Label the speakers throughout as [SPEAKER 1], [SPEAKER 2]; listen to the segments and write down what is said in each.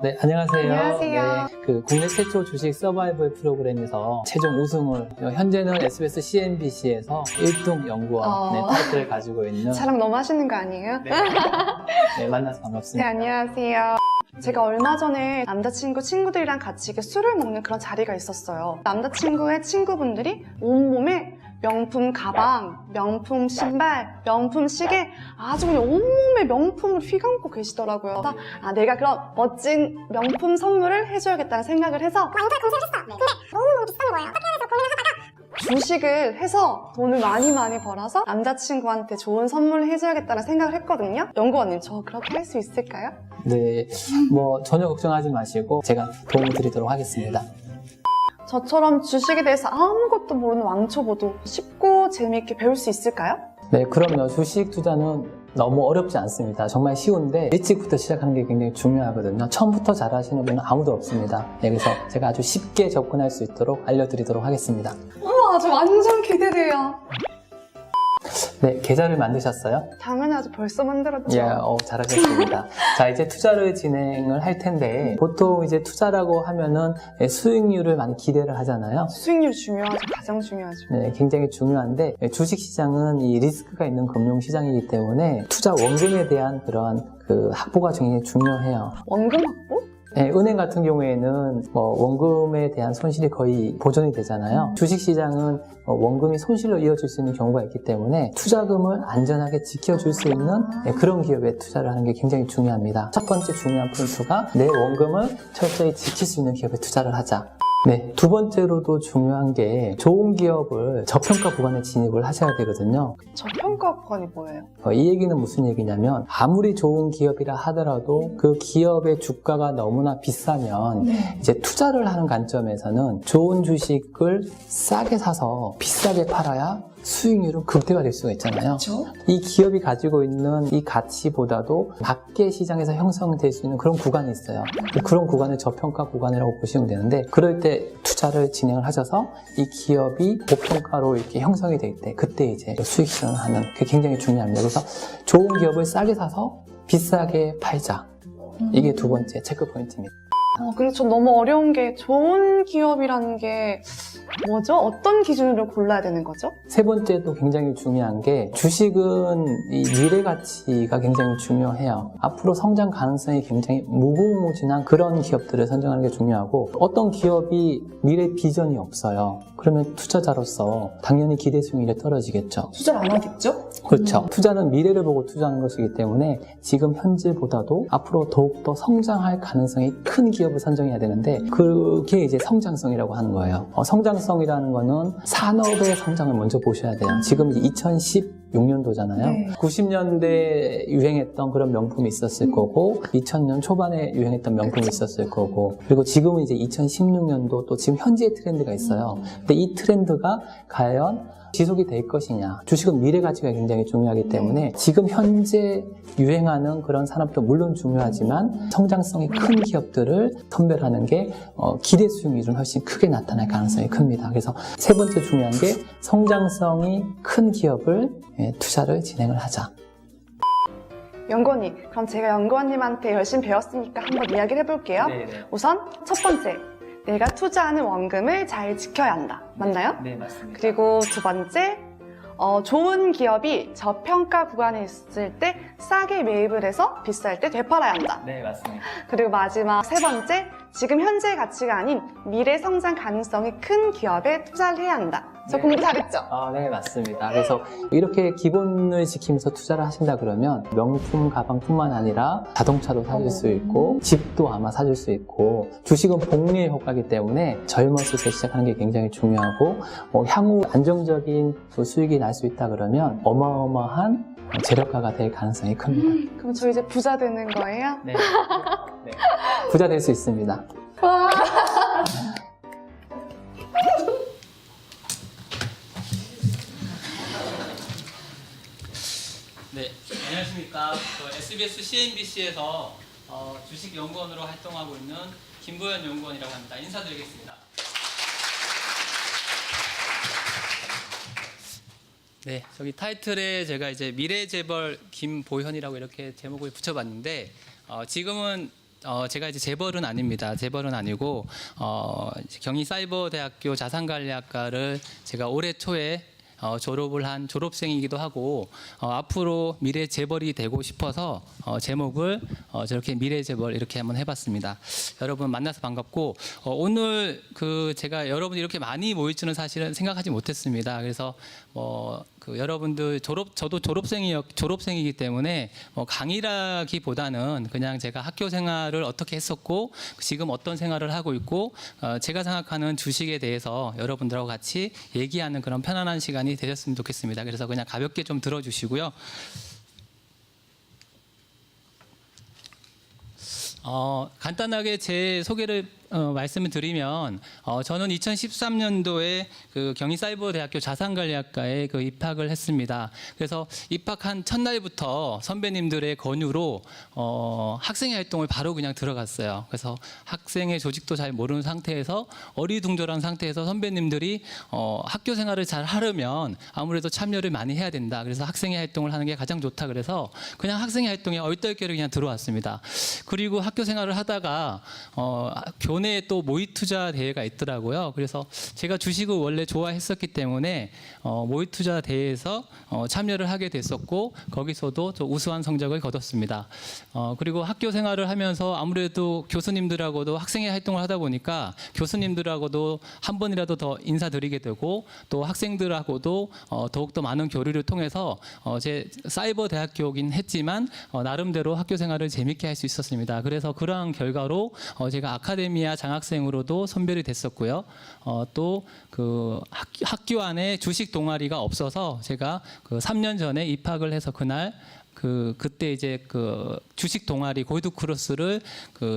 [SPEAKER 1] 네, 안녕하세요.
[SPEAKER 2] 안녕하세요.
[SPEAKER 1] 네, 그 국내 최초 주식 서바이벌 프로그램에서 최종 우승을 현재는 SBS CNBC에서 1등 연구원 타이틀을 가지고 있는
[SPEAKER 2] 자랑 너무 하시는 거 아니에요?
[SPEAKER 1] 네, 네, 만나서
[SPEAKER 2] 네,
[SPEAKER 1] 반갑습니다.
[SPEAKER 2] 안녕하세요. 제가 얼마 전에 남자친구 친구들이랑 같이 이렇게 술을 먹는 그런 자리가 있었어요. 남자친구의 친구분들이 온몸에 명품 가방, 명품 신발, 명품 시계, 아주 그냥 온몸에 명품을 휘감고 계시더라고요. 그래서 내가 그런 멋진 명품 선물을 해줘야겠다는 생각을 해서
[SPEAKER 3] 완전 검색을 했어. 근데 너무 비싼 거예요. 어떻게 해서 고민을 하다가
[SPEAKER 2] 주식을 해서 돈을 많이 벌어서 남자친구한테 좋은 선물을 해줘야겠다는 생각을 했거든요. 연구원님, 저 그렇게 할 수 있을까요?
[SPEAKER 1] 네, 전혀 걱정하지 마시고 제가 도움을 드리도록 하겠습니다.
[SPEAKER 2] 저처럼 주식에 대해서 아무것도 모르는 왕초보도 쉽고 재미있게 배울 수 있을까요?
[SPEAKER 1] 네, 그럼요. 주식 투자는 너무 어렵지 않습니다. 정말 쉬운데 일찍부터 시작하는 게 굉장히 중요하거든요. 처음부터 잘하시는 분은 아무도 없습니다. 네, 그래서 제가 아주 쉽게 접근할 수 있도록 알려드리도록 하겠습니다.
[SPEAKER 2] 우와, 저 완전 기대돼요.
[SPEAKER 1] 네, 계좌를 만드셨어요?
[SPEAKER 2] 당연하죠. 벌써 만들었죠.
[SPEAKER 1] 예, 잘하셨습니다. 자, 이제 투자를 진행을 할 텐데, 보통 이제 투자라고 하면은 수익률을 많이 기대를 하잖아요.
[SPEAKER 2] 수익률 중요하죠. 가장 중요하죠.
[SPEAKER 1] 네, 굉장히 중요한데, 주식 시장은 이 리스크가 있는 금융 시장이기 때문에 투자 원금에 대한 그러한 그 확보가 굉장히 중요해요.
[SPEAKER 2] 원금 확보?
[SPEAKER 1] 네, 은행 같은 경우에는 원금에 대한 손실이 거의 보존이 되잖아요. 주식시장은 원금이 손실로 이어질 수 있는 경우가 있기 때문에 투자금을 안전하게 지켜줄 수 있는 그런 기업에 투자를 하는 게 굉장히 중요합니다. 첫 번째 중요한 포인트가 내 원금을 철저히 지킬 수 있는 기업에 투자를 하자. 네, 두 번째로도 중요한 게 좋은 기업을 저평가 구간에 진입을 하셔야 되거든요.
[SPEAKER 2] 저평가 구간이 뭐예요?
[SPEAKER 1] 이 얘기는 무슨 얘기냐면 아무리 좋은 기업이라 하더라도 그 기업의 주가가 너무나 비싸면 이제 투자를 하는 관점에서는 좋은 주식을 싸게 사서 비싸게 팔아야 수익률은 극대화될 수가 있잖아요.
[SPEAKER 2] 그렇죠?
[SPEAKER 1] 이 기업이 가지고 있는 이 가치보다도 밖에 시장에서 형성될 수 있는 그런 구간이 있어요. 그런 구간을 저평가 구간이라고 보시면 되는데 그럴 때 투자를 진행을 하셔서 이 기업이 고평가로 이렇게 형성이 될 때 그때 이제 수익 실현을 하는 그게 굉장히 중요합니다. 그래서 좋은 기업을 싸게 사서 비싸게 팔자. 이게 두 번째 체크 포인트입니다.
[SPEAKER 2] 근데 전 너무 어려운 게 좋은 기업이라는 게 뭐죠? 어떤 기준으로 골라야 되는 거죠?
[SPEAKER 1] 세 번째도 굉장히 중요한 게 주식은 이 미래 가치가 굉장히 중요해요. 앞으로 성장 가능성이 굉장히 무궁무진한 그런 기업들을 선정하는 게 중요하고 어떤 기업이 미래 비전이 없어요. 그러면 투자자로서 당연히 기대 수익률이 떨어지겠죠.
[SPEAKER 2] 투자를 안 하겠죠?
[SPEAKER 1] 그렇죠. 투자는 미래를 보고 투자하는 것이기 때문에 지금 현재보다도 앞으로 더욱더 성장할 가능성이 큰 기업을 선정해야 되는데 그게 이제 성장성이라고 하는 거예요. 성장성이라는 거는 산업의 성장을 먼저 보셔야 돼요. 지금 2016년도잖아요.
[SPEAKER 2] 네.
[SPEAKER 1] 90년대에 유행했던 그런 명품이 있었을 거고 2000년 초반에 유행했던 명품이 있었을 거고 그리고 지금은 이제 2016년도 또 지금 현재의 트렌드가 있어요. 근데 이 트렌드가 과연 지속이 될 것이냐. 주식은 미래 가치가 굉장히 중요하기 때문에 지금 현재 유행하는 그런 산업도 물론 중요하지만 성장성이 큰 기업들을 선별하는 게 기대 수익률은 훨씬 크게 나타날 가능성이 큽니다. 그래서 세 번째 중요한 게 성장성이 큰 기업을 투자를 진행을 하자.
[SPEAKER 2] 연구원님, 그럼 제가 연구원님한테 열심히 배웠으니까 한번 이야기를 해볼게요.
[SPEAKER 1] 네네.
[SPEAKER 2] 우선 첫 번째, 내가 투자하는 원금을 잘 지켜야 한다. 맞나요?
[SPEAKER 1] 네, 맞습니다.
[SPEAKER 2] 그리고 두 번째, 좋은 기업이 저평가 구간에 있을 때 싸게 매입을 해서 비쌀 때 되팔아야 한다.
[SPEAKER 1] 네, 맞습니다.
[SPEAKER 2] 그리고 마지막 세 번째, 지금 현재의 가치가 아닌 미래 성장 가능성이 큰 기업에 투자를 해야 한다. 저
[SPEAKER 1] 네.
[SPEAKER 2] 공부 잘했죠?
[SPEAKER 1] 네, 맞습니다. 그래서 이렇게 기본을 지키면서 투자를 하신다 그러면 명품 가방뿐만 아니라 자동차도 사줄 수 있고 집도 아마 사줄 수 있고 주식은 복리의 효과이기 때문에 젊었을 때 시작하는 게 굉장히 중요하고 향후 안정적인 수익이 날 수 있다 그러면 어마어마한 재력가가 될 가능성이 큽니다.
[SPEAKER 2] 그럼 저 이제 부자 되는 거예요?
[SPEAKER 1] 네. 네. 부자 될 수 있습니다.
[SPEAKER 2] 와.
[SPEAKER 4] 네, 안녕하십니까. SBS CNBC에서 주식 연구원으로 활동하고 있는 김보현 연구원이라고 합니다. 인사드리겠습니다. 네, 저기 타이틀에 제가 이제 미래재벌 김보현이라고 이렇게 제목을 붙여봤는데 지금은 제가 이제 재벌은 아닙니다. 재벌은 아니고 경희사이버대학교 자산관리학과를 제가 올해 초에 졸업을 한 졸업생이기도 하고 앞으로 미래 재벌이 되고 싶어서 제목을 저렇게 미래 재벌 이렇게 한번 해봤습니다. 여러분 만나서 반갑고 오늘 제가 여러분이 이렇게 많이 모일 줄은 사실은 생각하지 못했습니다. 그래서 여러분들 저도 졸업생이기 때문에 강의라기보다는 그냥 제가 학교 생활을 어떻게 했었고 지금 어떤 생활을 하고 있고 제가 생각하는 주식에 대해서 여러분들하고 같이 얘기하는 그런 편안한 시간이 되셨으면 좋겠습니다. 그래서 그냥 가볍게 좀 들어주시고요. 간단하게 제 소개를 말씀을 드리면 저는 2013년도에 그 경희사이버대학교 자산관리학과에 입학을 했습니다. 그래서 입학한 첫날부터 선배님들의 권유로 학생회 활동을 바로 그냥 들어갔어요. 그래서 학생회 조직도 잘 모르는 상태에서 어리둥절한 상태에서 선배님들이 학교 생활을 잘 하려면 아무래도 참여를 많이 해야 된다. 그래서 학생회 활동을 하는 게 가장 좋다. 그래서 그냥 학생회 활동에 얼떨결에 그냥 들어왔습니다. 그리고 학교 생활을 하다가 교내에 또 모의 투자 대회가 있더라고요. 그래서 제가 주식을 원래 좋아했었기 때문에 모의 투자 대회에서 참여를 하게 됐었고 거기서도 좀 우수한 성적을 거뒀습니다. 그리고 학교 생활을 하면서 아무래도 교수님들하고도 학생회 활동을 하다 보니까 교수님들하고도 한 번이라도 더 인사드리게 되고 또 학생들하고도 더욱더 많은 교류를 통해서 제 사이버 대학교긴 했지만 나름대로 학교 생활을 재밌게 할 수 있었습니다. 그래서 그러한 결과로 제가 아카데미아 장학생으로도 선별이 됐었고요. 또 그 학교 안에 주식 동아리가 없어서 제가 3년 전에 입학을 해서 그날 그때 이제 주식 동아리 골드 크로스를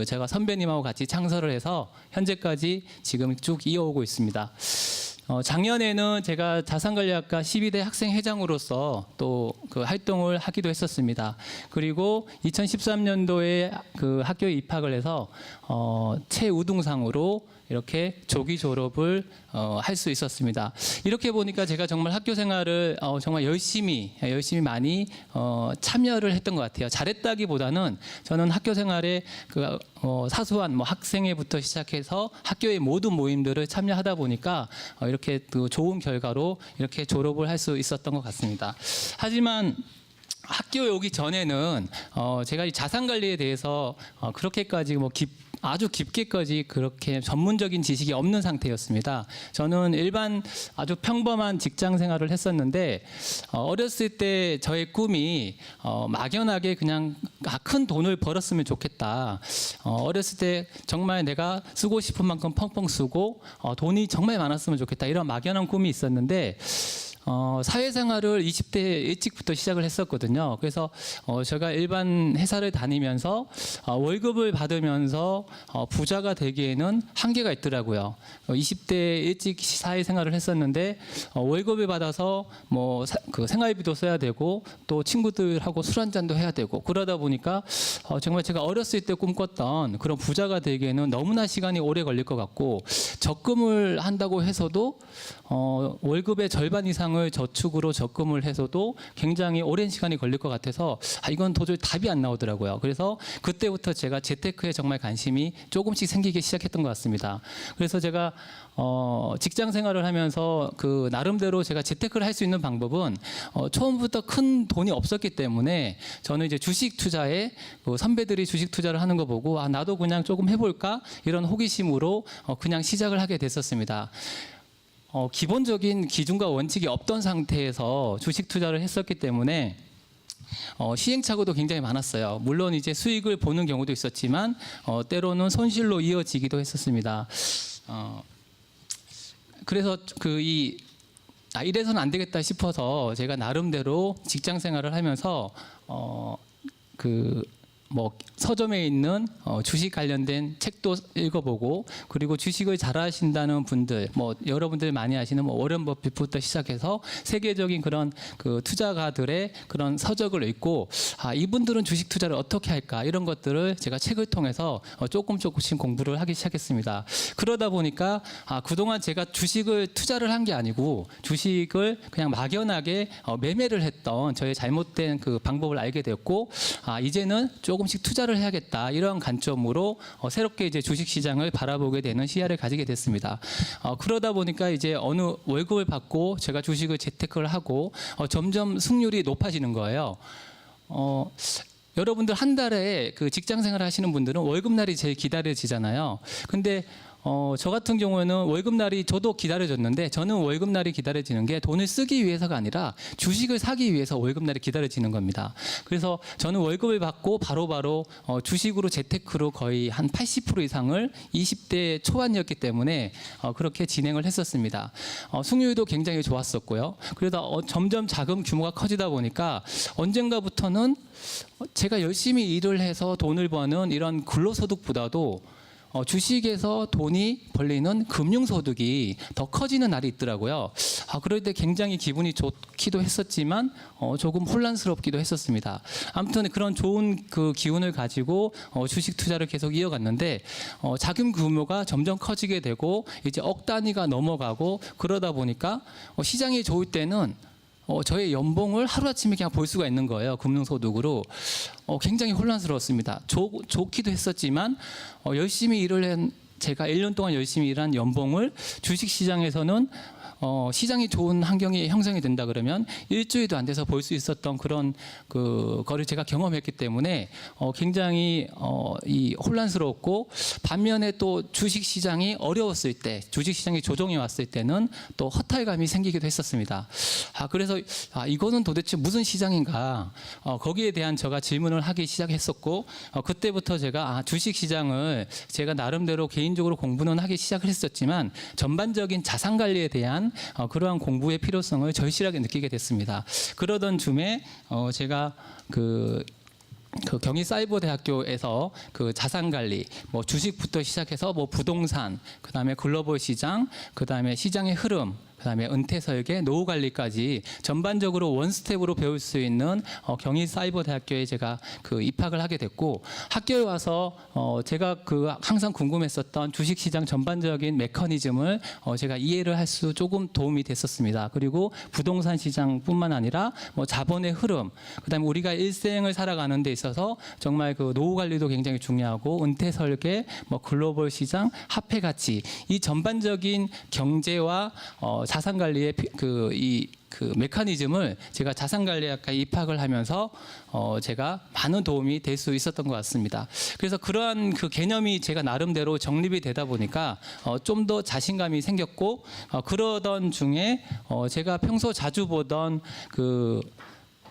[SPEAKER 4] 제가 선배님하고 같이 창설을 해서 현재까지 지금 쭉 이어오고 있습니다. 작년에는 제가 자산관리학과 12대 학생회장으로서 또 활동을 하기도 했었습니다. 그리고 2013년도에 학교에 입학을 해서 최우등상으로 이렇게 조기 졸업을 할 수 있었습니다. 이렇게 보니까 제가 정말 학교 생활을 정말 열심히 많이 참여를 했던 것 같아요. 잘했다기보다는 저는 학교 생활에 사소한 학생회부터 시작해서 학교의 모든 모임들을 참여하다 보니까 이렇게 좋은 결과로 이렇게 졸업을 할 수 있었던 것 같습니다. 하지만 학교에 오기 전에는 제가 이 자산관리에 대해서 그렇게까지 아주 깊게까지 그렇게 전문적인 지식이 없는 상태였습니다. 저는 일반 아주 평범한 직장 생활을 했었는데 어렸을 때 저의 꿈이 막연하게 그냥 큰 돈을 벌었으면 좋겠다. 어렸을 때 정말 내가 쓰고 싶은 만큼 펑펑 쓰고 돈이 정말 많았으면 좋겠다. 이런 막연한 꿈이 있었는데 사회생활을 20대 일찍부터 시작을 했었거든요. 그래서 제가 일반 회사를 다니면서 월급을 받으면서 부자가 되기에는 한계가 있더라고요. 20대 일찍 사회생활을 했었는데 월급을 받아서 생활비도 써야 되고 또 친구들하고 술 한잔도 해야 되고 그러다 보니까 정말 제가 어렸을 때 꿈꿨던 그런 부자가 되기에는 너무나 시간이 오래 걸릴 것 같고 적금을 한다고 해서도 월급의 절반 이상을 저축으로 적금을 해서도 굉장히 오랜 시간이 걸릴 것 같아서 이건 도저히 답이 안 나오더라고요. 그래서 그때부터 제가 재테크에 정말 관심이 조금씩 생기기 시작했던 것 같습니다. 그래서 제가 직장 생활을 하면서 나름대로 제가 재테크를 할 수 있는 방법은 처음부터 큰 돈이 없었기 때문에 저는 이제 주식 투자에 선배들이 주식 투자를 하는 거 보고 나도 그냥 조금 해볼까 이런 호기심으로 그냥 시작을 하게 됐었습니다. 기본적인 기준과 원칙이 없던 상태에서 주식 투자를 했었기 때문에 시행착오도 굉장히 많았어요. 물론 이제 수익을 보는 경우도 있었지만 때로는 손실로 이어지기도 했었습니다. 그래서 이래서는 안 되겠다 싶어서 제가 나름대로 직장 생활을 하면서 서점에 있는 주식 관련된 책도 읽어보고 그리고 주식을 잘 하신다는 분들 여러분들 많이 아시는 워런 버핏부터 시작해서 세계적인 그런 투자가들의 그런 서적을 읽고 이분들은 주식 투자를 어떻게 할까 이런 것들을 제가 책을 통해서 조금씩 공부를 하기 시작했습니다. 그러다 보니까 그동안 제가 주식을 투자를 한 게 아니고 주식을 그냥 막연하게 매매를 했던 저의 잘못된 방법을 알게 됐고 이제는 조금씩 투자를 해야겠다 이런 관점으로 새롭게 이제 주식시장을 바라보게 되는 시야를 가지게 됐습니다. 그러다 보니까 이제 어느 월급을 받고 제가 주식을 재테크를 하고 점점 승률이 높아지는 거예요. 여러분들 한 달에 그 직장 생활 하시는 분들은 월급날이 제일 기다려지잖아요. 근데 저 같은 경우에는 월급날이 저도 기다려졌는데 저는 월급날이 기다려지는 게 돈을 쓰기 위해서가 아니라 주식을 사기 위해서 월급날이 기다려지는 겁니다. 그래서 저는 월급을 받고 바로바로 주식으로 재테크로 거의 한 80% 이상을 20대 초반이었기 때문에 그렇게 진행을 했었습니다. 승률도 굉장히 좋았었고요. 그러다 점점 자금 규모가 커지다 보니까 언젠가부터는 제가 열심히 일을 해서 돈을 버는 이런 근로소득보다도 주식에서 돈이 벌리는 금융소득이 더 커지는 날이 있더라고요. 그럴 때 굉장히 기분이 좋기도 했었지만 조금 혼란스럽기도 했었습니다. 아무튼 그런 좋은 그 기운을 가지고 주식 투자를 계속 이어갔는데 자금 규모가 점점 커지게 되고 이제 억 단위가 넘어가고 그러다 보니까 시장이 좋을 때는 저의 연봉을 하루아침에 그냥 볼 수가 있는 거예요. 금융소득으로. 굉장히 혼란스러웠습니다. 좋기도 했었지만 열심히 일을 한 제가 1년 동안 열심히 일한 연봉을 주식시장에서는 시장이 좋은 환경이 형성이 된다 그러면 일주일도 안 돼서 볼 수 있었던 그런 거를 제가 경험했기 때문에 굉장히 이 혼란스러웠고 반면에 또 주식 시장이 어려웠을 때 주식 시장이 조정이 왔을 때는 또 허탈감이 생기기도 했었습니다. 그래서 이거는 도대체 무슨 시장인가 거기에 대한 제가 질문을 하기 시작했었고 그때부터 제가 주식 시장을 제가 나름대로 개인적으로 공부는 하기 시작을 했었지만 전반적인 자산 관리에 대한 그러한 공부의 필요성을 절실하게 느끼게 됐습니다. 그러던 줌에 제가 그 경희사이버대학교에서 그 자산관리, 뭐 주식부터 시작해서 뭐 부동산, 그 다음에 글로벌 시장, 그 다음에 시장의 흐름, 그다음에 은퇴 설계, 노후 관리까지 전반적으로 원스텝으로 배울 수 있는 경희사이버대학교에 제가 그 입학을 하게 됐고 학교에 와서 제가 그 항상 궁금했었던 주식시장 전반적인 메커니즘을 제가 이해를 할 수 조금 도움이 됐었습니다. 그리고 부동산 시장뿐만 아니라 뭐 자본의 흐름, 그다음에 우리가 일생을 살아가는 데 있어서 정말 그 노후 관리도 굉장히 중요하고 은퇴 설계, 뭐 글로벌 시장, 화폐 가치 이 전반적인 경제와 자산 관리의 그 메커니즘을 제가 자산관리학과에 입학을 하면서 제가 많은 도움이 될 수 있었던 것 같습니다. 그래서 그러한 그 개념이 제가 나름대로 정립이 되다 보니까 좀 더 자신감이 생겼고 그러던 중에 제가 평소 자주 보던 그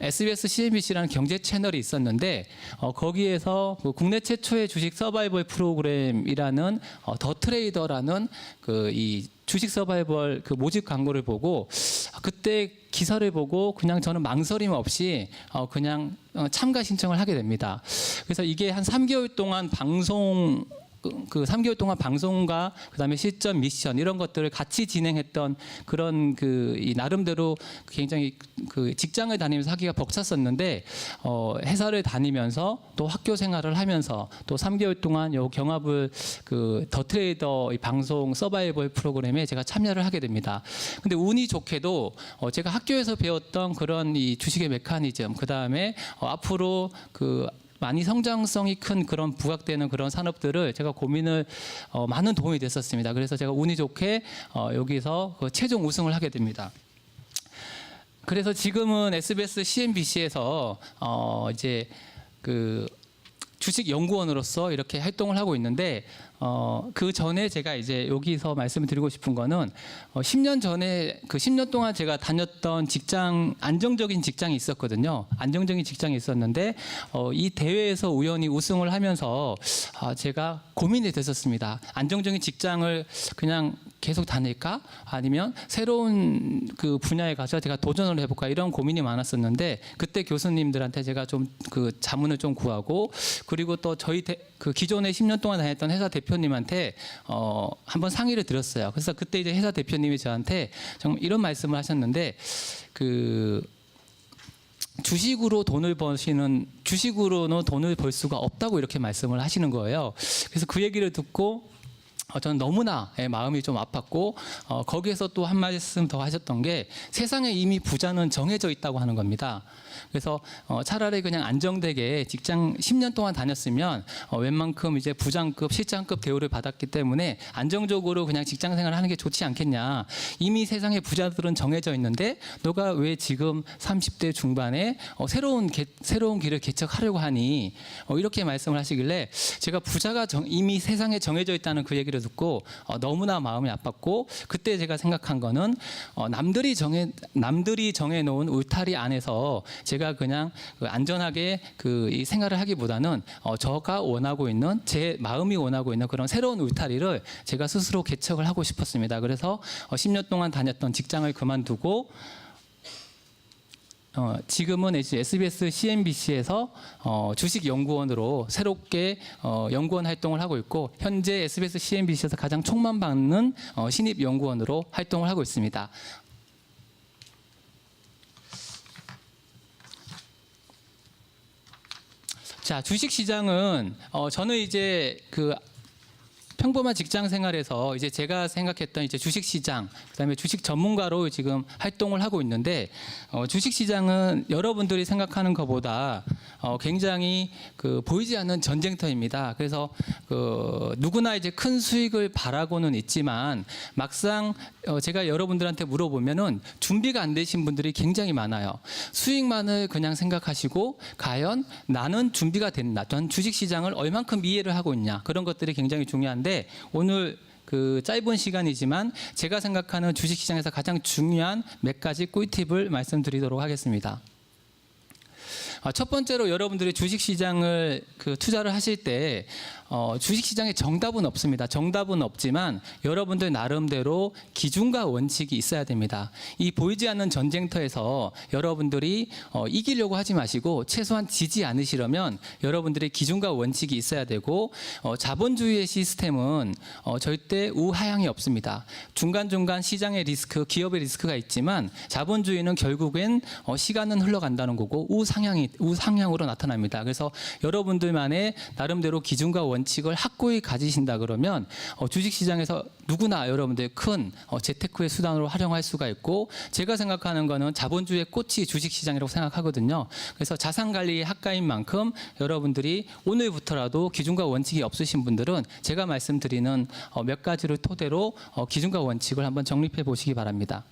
[SPEAKER 4] SBS CNBC라는 경제 채널이 있었는데 거기에서 그 국내 최초의 주식 서바이벌 프로그램이라는 더 트레이더라는 그 이 주식 서바이벌 그 모집 광고를 보고 그때 기사를 보고 그냥 저는 망설임 없이 그냥 참가 신청을 하게 됩니다. 그래서 이게 한 3개월 동안 그 3개월 동안 방송과 그다음에 실전 미션 이런 것들을 같이 진행했던 그런 이 나름대로 굉장히 그 직장을 다니면서 하기가 벅찼었는데 회사를 다니면서 또 학교 생활을 하면서 또 3개월 동안 요 경합을 그 더 트레이더 이 방송 서바이벌 프로그램에 제가 참여를 하게 됩니다. 근데 운이 좋게도 제가 학교에서 배웠던 그런 이 주식의 메커니즘 그다음에 앞으로 그 많이 성장성이 큰 그런 부각되는 그런 산업들을 제가 고민을 많은 도움이 됐었습니다. 그래서 제가 운이 좋게 여기서 그 최종 우승을 하게 됩니다. 그래서 지금은 SBS CNBC에서 이제 그 주식 연구원으로서 이렇게 활동을 하고 있는데 그 전에 제가 이제 여기서 말씀을 드리고 싶은 거는 10년 전에 그 10년 동안 제가 다녔던 직장 안정적인 직장이 있었거든요. 안정적인 직장이 있었는데 이 대회에서 우연히 우승을 하면서 제가 고민이 됐었습니다. 안정적인 직장을 그냥 계속 다닐까? 아니면 새로운 그 분야에 가서 제가 도전을 해볼까? 이런 고민이 많았었는데 그때 교수님들한테 제가 좀 그 자문을 좀 구하고 그리고 또 저희 그 기존에 10년 동안 다녔던 회사 대표님한테 한번 상의를 드렸어요. 그래서 그때 이제 회사 대표님이 저한테 정말 이런 말씀을 하셨는데 그 주식으로는 돈을 벌 수가 없다고 이렇게 말씀을 하시는 거예요. 그래서 그 얘기를 듣고 저는 너무나 마음이 좀 아팠고 거기에서 또 한 말씀 더 하셨던 게 세상에 이미 부자는 정해져 있다고 하는 겁니다. 그래서 차라리 그냥 안정되게 직장 10년 동안 다녔으면 웬만큼 이제 부장급, 실장급 대우를 받았기 때문에 안정적으로 그냥 직장 생활을 하는 게 좋지 않겠냐. 이미 세상에 부자들은 정해져 있는데 너가 왜 지금 30대 중반에 새로운 길을 개척하려고 하니? 이렇게 말씀을 하시길래 제가 부자가 이미 세상에 정해져 있다는 그 얘기를 듣고 너무나 마음이 아팠고 그때 제가 생각한 거는 남들이 정해놓은 울타리 안에서 제가 그냥 안전하게 이 생활을 하기보다는 저가 원하고 있는 제 마음이 원하고 있는 그런 새로운 울타리를 제가 스스로 개척을 하고 싶었습니다. 그래서 10년 동안 다녔던 직장을 그만두고 지금은 이제 SBS CNBC에서 주식 연구원으로 새롭게 연구원 활동을 하고 있고 현재 SBS CNBC에서 가장 총망받는 신입 연구원으로 활동을 하고 있습니다. 자, 주식 시장은 저는 이제 평범한 직장 생활에서 이제 제가 생각했던 이제 주식 시장, 그다음에 주식 전문가로 지금 활동을 하고 있는데 주식 시장은 여러분들이 생각하는 것보다 굉장히 보이지 않는 전쟁터입니다. 그래서 누구나 이제 큰 수익을 바라고는 있지만 막상 제가 여러분들한테 물어보면은 준비가 안 되신 분들이 굉장히 많아요. 수익만을 그냥 생각하시고 과연 나는 준비가 됐나? 전 주식 시장을 얼만큼 이해를 하고 있냐? 그런 것들이 굉장히 중요한데 오늘 짧은 시간이지만 제가 생각하는 주식시장에서 가장 중요한 몇 가지 꿀팁을 말씀드리도록 하겠습니다. 첫 번째로 여러분들이 주식시장을 투자를 하실 때 주식시장에 정답은 없습니다. 정답은 없지만 여러분들 나름대로 기준과 원칙이 있어야 됩니다. 이 보이지 않는 전쟁터에서 여러분들이 이기려고 하지 마시고 최소한 지지 않으시려면 여러분들의 기준과 원칙이 있어야 되고 자본주의의 시스템은 절대 우하향이 없습니다. 중간중간 시장의 리스크, 기업의 리스크가 있지만 자본주의는 결국엔 시간은 흘러간다는 거고 우상향으로 나타납니다. 그래서 여러분들만의 나름대로 기준과 원칙을 확고히 가지신다 그러면 주식시장에서 누구나 여러분들 큰 재테크의 수단으로 활용할 수가 있고 제가 생각하는 거는 자본주의의 꽃이 주식시장이라고 생각하거든요. 그래서 자산관리의 학과인 만큼 여러분들이 오늘부터라도 기준과 원칙이 없으신 분들은 제가 말씀드리는 몇 가지를 토대로 기준과 원칙을 한번 정립해 보시기 바랍니다.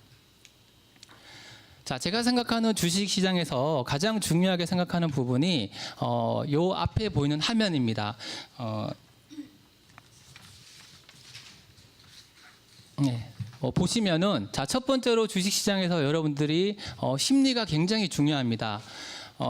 [SPEAKER 4] 자, 제가 생각하는 주식시장에서 가장 중요하게 생각하는 부분이 요 앞에 보이는 화면입니다. 네. 보시면은 첫 번째로 주식시장에서 여러분들이 심리가 굉장히 중요합니다.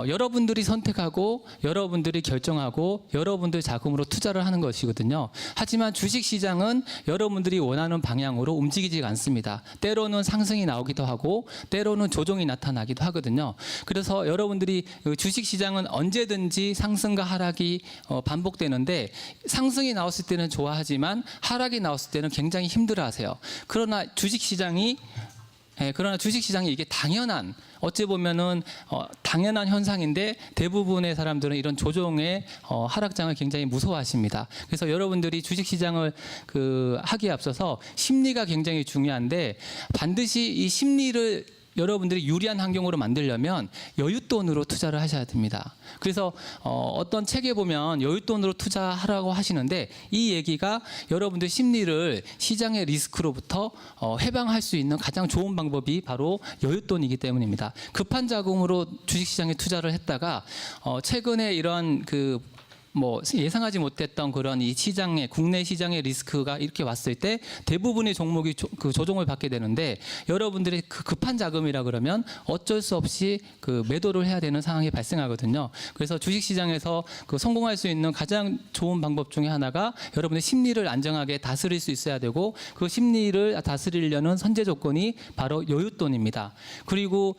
[SPEAKER 4] 여러분들이 선택하고 여러분들이 결정하고 여러분들 자금으로 투자를 하는 것이거든요. 하지만 주식시장은 여러분들이 원하는 방향으로 움직이지 않습니다. 때로는 상승이 나오기도 하고 때로는 조정이 나타나기도 하거든요. 그래서 여러분들이 주식시장은 언제든지 상승과 하락이 반복되는데 상승이 나왔을 때는 좋아하지만 하락이 나왔을 때는 굉장히 힘들어하세요. 그러나 주식시장이 이게 당연한 어찌 보면은 당연한 현상인데 대부분의 사람들은 이런 조정의 하락장을 굉장히 무서워하십니다. 그래서 여러분들이 주식시장을 하기에 앞서서 심리가 굉장히 중요한데 반드시 이 심리를 여러분들이 유리한 환경으로 만들려면 여윳돈으로 투자를 하셔야 됩니다. 그래서 어떤 책에 보면 여윳돈으로 투자하라고 하시는데 이 얘기가 여러분들 심리를 시장의 리스크로부터 해방할 수 있는 가장 좋은 방법이 바로 여윳돈이기 때문입니다. 급한 자금으로 주식시장에 투자를 했다가 최근에 이런 예상하지 못했던 그런 이 국내 시장의 리스크가 이렇게 왔을 때 대부분의 종목이 조정을 받게 되는데 여러분들이 급한 자금이라 그러면 어쩔 수 없이 매도를 해야 되는 상황이 발생하거든요. 그래서 주식시장에서 성공할 수 있는 가장 좋은 방법 중에 하나가 여러분의 심리를 안정하게 다스릴 수 있어야 되고 그 심리를 다스리려는 선제 조건이 바로 여윳돈입니다. 그리고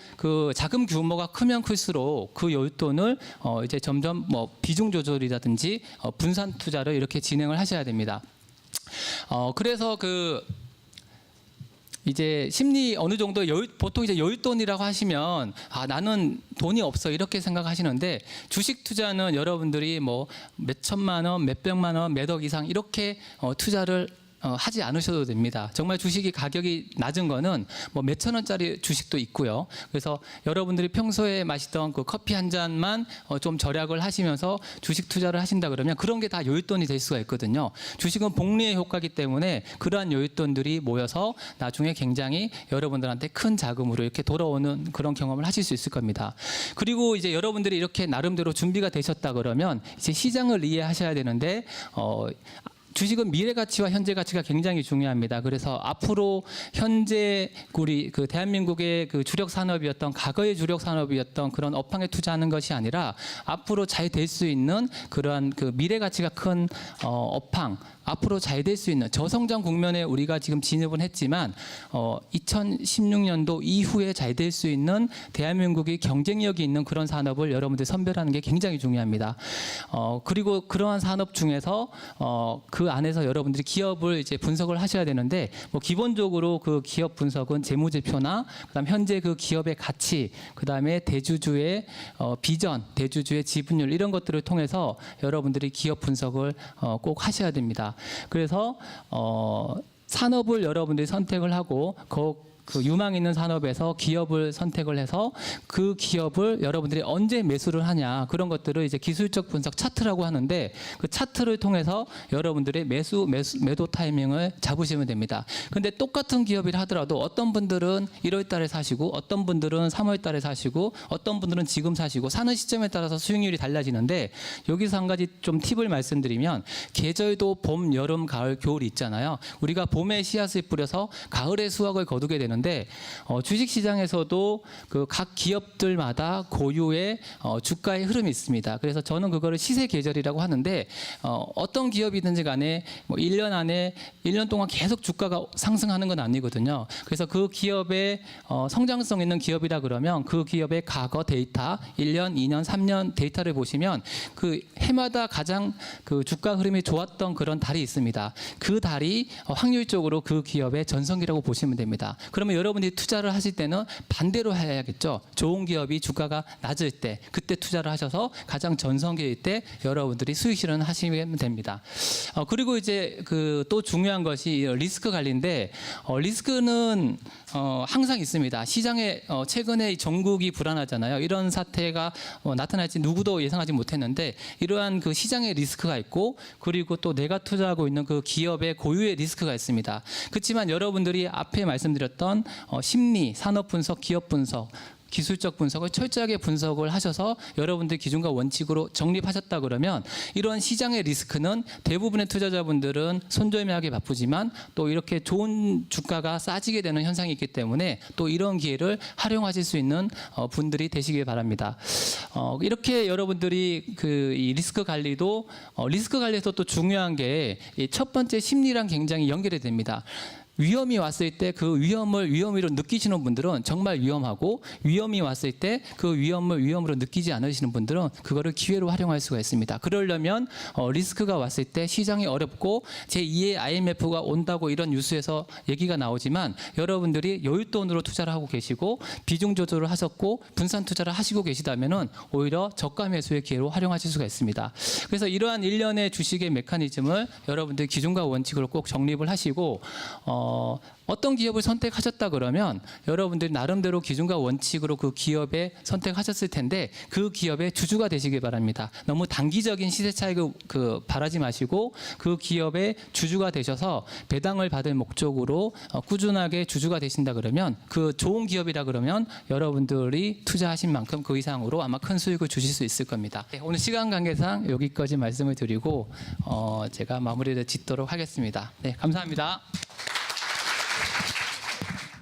[SPEAKER 4] 자금 규모가 크면 클수록 그 여윳돈을 이제 점점 비중 조절이라든지 분산 투자를 이렇게 진행을 하셔야 됩니다. 그래서 이제 심리 어느 정도 보통 이제 여윳돈이라고 하시면 나는 돈이 없어 이렇게 생각하시는데 주식 투자는 여러분들이 몇 천만 원, 몇 백만 원, 몇 억 이상 이렇게 투자를 하지 않으셔도 됩니다. 정말 주식이 가격이 낮은 거는 뭐 몇천 원짜리 주식도 있고요. 그래서 여러분들이 평소에 마시던 그 커피 한 잔만 좀 절약을 하시면서 주식 투자를 하신다 그러면 그런 게 다 여윳돈이 될 수가 있거든요. 주식은 복리의 효과이기 때문에 그러한 여윳돈들이 모여서 나중에 굉장히 여러분들한테 큰 자금으로 이렇게 돌아오는 그런 경험을 하실 수 있을 겁니다. 그리고 이제 여러분들이 이렇게 나름대로 준비가 되셨다 그러면 이제 시장을 이해하셔야 되는데 주식은 미래 가치와 현재 가치가 굉장히 중요합니다. 그래서 앞으로 현재 우리 그 대한민국의 그 주력 산업이었던 과거의 주력 산업이었던 그런 업황에 투자하는 것이 아니라 앞으로 잘 될 수 있는 그러한 그 미래 가치가 큰 업황, 앞으로 잘 될 수 있는 저성장 국면에 우리가 지금 진입은 했지만 2016년도 이후에 잘 될 수 있는 대한민국이 경쟁력이 있는 그런 산업을 여러분들 선별하는 게 굉장히 중요합니다. 그리고 그러한 산업 중에서 그 안에서 여러분들이 기업을 이제 분석을 하셔야 되는데 뭐 기본적으로 그 기업 분석은 재무제표나 그다음 현재 그 기업의 가치, 그다음에 대주주의 비전, 대주주의 지분율 이런 것들을 통해서 여러분들이 기업 분석을 꼭 하셔야 됩니다. 그래서 산업을 여러분들이 선택을 하고 그 유망 있는 산업에서 기업을 선택을 해서 그 기업을 여러분들이 언제 매수를 하냐 그런 것들을 이제 기술적 분석 차트라고 하는데 그 차트를 통해서 여러분들의 매도 타이밍을 잡으시면 됩니다. 근데 똑같은 기업이라 하더라도 어떤 분들은 1월 달에 사시고 어떤 분들은 3월 달에 사시고 어떤 분들은 지금 사시고 사는 시점에 따라서 수익률이 달라지는데 여기서 한 가지 좀 팁을 말씀드리면 계절도 봄, 여름, 가을, 겨울이 있잖아요. 우리가 봄에 씨앗을 뿌려서 가을에 수확을 거두게 되는데 주식시장에서도 그 각 기업들마다 고유의 주가의 흐름이 있습니다. 그래서 저는 그거를 시세 계절이라고 하는데 어떤 기업이든지 간에 뭐 1년 안에 1년 동안 계속 주가가 상승하는 건 아니거든요. 그래서 그 기업의 성장성 있는 기업이라 그러면 그 기업의 과거 데이터 1년, 2년, 3년 데이터를 보시면 그 해마다 가장 그 주가 흐름이 좋았던 그런 달이 있습니다. 그 달이 확률적으로 그 기업의 전성기라고 보시면 됩니다. 그러면 여러분들이 투자를 하실 때는 반대로 해야겠죠. 좋은 기업이 주가가 낮을 때 그때 투자를 하셔서 가장 전성기일 때 여러분들이 수익 실현하시면 됩니다. 그리고 이제 그 또 중요한 것이 리스크 관리인데 리스크는 항상 있습니다. 시장에 최근에 전국이 불안하잖아요. 이런 사태가 나타날지 누구도 예상하지 못했는데 이러한 그 시장의 리스크가 있고 그리고 또 내가 투자하고 있는 그 기업의 고유의 리스크가 있습니다. 그렇지만 여러분들이 앞에 말씀드렸던 심리, 산업 분석, 기업 분석 기술적 분석을 철저하게 분석을 하셔서 여러분들 기준과 원칙으로 정립하셨다 그러면 이런 시장의 리스크는 대부분의 투자자분들은 손절매하기 바쁘지만 또 이렇게 좋은 주가가 싸지게 되는 현상이 있기 때문에 또 이런 기회를 활용하실 수 있는 분들이 되시길 바랍니다. 이렇게 여러분들이 그 이 리스크 관리도 리스크 관리에서 또 중요한 게 첫 번째 심리랑 굉장히 연결이 됩니다. 위험이 왔을 때 그 위험을 위험으로 느끼시는 분들은 정말 위험하고 위험이 왔을 때 그 위험을 위험으로 느끼지 않으시는 분들은 그거를 기회로 활용할 수가 있습니다. 그러려면 리스크가 왔을 때 시장이 어렵고 제2의 IMF가 온다고 이런 뉴스에서 얘기가 나오지만 여러분들이 여윳돈으로 투자를 하고 계시고 비중 조절을 하셨고 분산 투자를 하시고 계시다면은 오히려 저가 매수의 기회로 활용하실 수가 있습니다. 그래서 이러한 일련의 주식의 메커니즘을 여러분들 기준과 원칙으로 꼭 정립을 하시고 어떤 기업을 선택하셨다 그러면 여러분들이 나름대로 기준과 원칙으로 그 기업에 선택하셨을 텐데 그 기업의 주주가 되시길 바랍니다. 너무 단기적인 시세 차익을 바라지 마시고 그 기업의 주주가 되셔서 배당을 받을 목적으로 꾸준하게 주주가 되신다 그러면 그 좋은 기업이라 그러면 여러분들이 투자하신 만큼 그 이상으로 아마 큰 수익을 주실 수 있을 겁니다. 네, 오늘 시간 관계상 여기까지 말씀을 드리고 제가 마무리를 짓도록 하겠습니다. 네, 감사합니다.